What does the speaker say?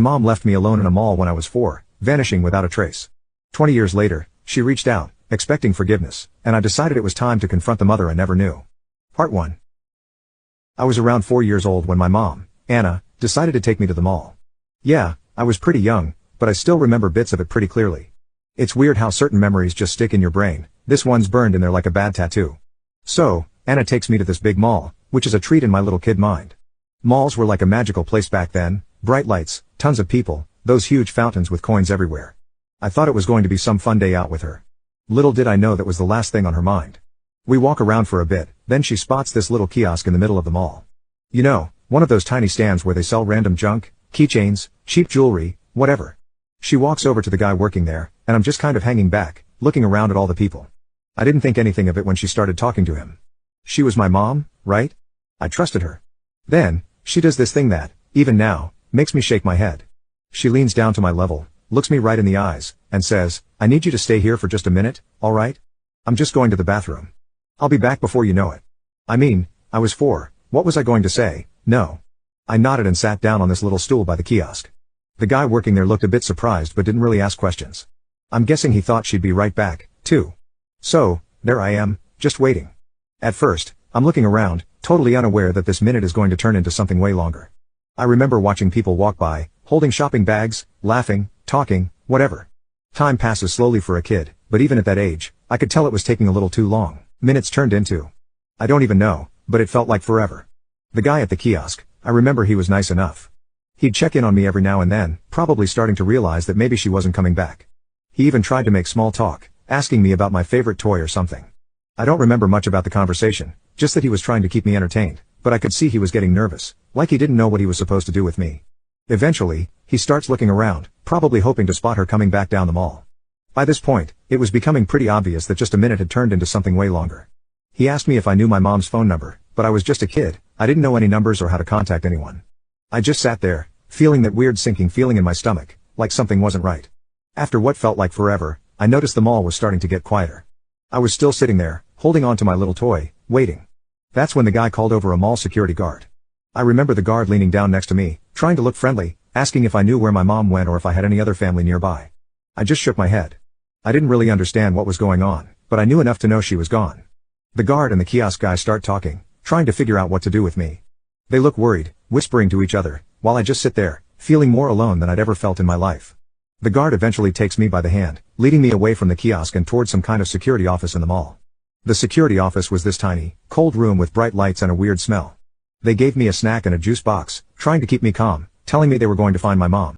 Mom left me alone in a mall when I was 4, vanishing without a trace. 20 years later, she reached out, expecting forgiveness, and I decided it was time to confront the mother I never knew. Part 1. I was around 4 years old when my mom, Anna, decided to take me to the mall. Yeah, I was pretty young, but I still remember bits of it pretty clearly. It's weird how certain memories just stick in your brain. This one's burned in there like a bad tattoo. So, Anna takes me to this big mall, which is a treat in my little kid mind. Malls were like a magical place back then, bright lights, tons of people, those huge fountains with coins everywhere. I thought it was going to be some fun day out with her. Little did I know that was the last thing on her mind. We walk around for a bit, then she spots this little kiosk in the middle of the mall. You know, one of those tiny stands where they sell random junk, keychains, cheap jewelry, whatever. She walks over to the guy working there, and I'm just kind of hanging back, looking around at all the people. I didn't think anything of it when she started talking to him. She was my mom, right? I trusted her. Then, she does this thing that, even now, makes me shake my head. She leans down to my level, looks me right in the eyes, and says, "I need you to stay here for just a minute, alright? I'm just going to the bathroom. I'll be back before you know it." I mean, I was 4, what was I going to say? No. I nodded and sat down on this little stool by the kiosk. The guy working there looked a bit surprised but didn't really ask questions. I'm guessing he thought she'd be right back, too. So, there I am, just waiting. At first, I'm looking around, totally unaware that this minute is going to turn into something way longer. I remember watching people walk by, holding shopping bags, laughing, talking, whatever. Time passes slowly for a kid, but even at that age, I could tell it was taking a little too long. Minutes turned into, I don't even know, but it felt like forever. The guy at the kiosk, I remember he was nice enough. He'd check in on me every now and then, probably starting to realize that maybe she wasn't coming back. He even tried to make small talk, asking me about my favorite toy or something. I don't remember much about the conversation, just that he was trying to keep me entertained, but I could see he was getting nervous, like he didn't know what he was supposed to do with me. Eventually, he starts looking around, probably hoping to spot her coming back down the mall. By this point, it was becoming pretty obvious that just a minute had turned into something way longer. He asked me if I knew my mom's phone number, but I was just a kid, I didn't know any numbers or how to contact anyone. I just sat there, feeling that weird sinking feeling in my stomach, like something wasn't right. After what felt like forever, I noticed the mall was starting to get quieter. I was still sitting there, holding on to my little toy, waiting. That's when the guy called over a mall security guard. I remember the guard leaning down next to me, trying to look friendly, asking if I knew where my mom went or if I had any other family nearby. I just shook my head. I didn't really understand what was going on, but I knew enough to know she was gone. The guard and the kiosk guy start talking, trying to figure out what to do with me. They look worried, whispering to each other, while I just sit there, feeling more alone than I'd ever felt in my life. The guard eventually takes me by the hand, leading me away from the kiosk and towards some kind of security office in the mall. The security office was this tiny, cold room with bright lights and a weird smell. They gave me a snack and a juice box, trying to keep me calm, telling me they were going to find my mom.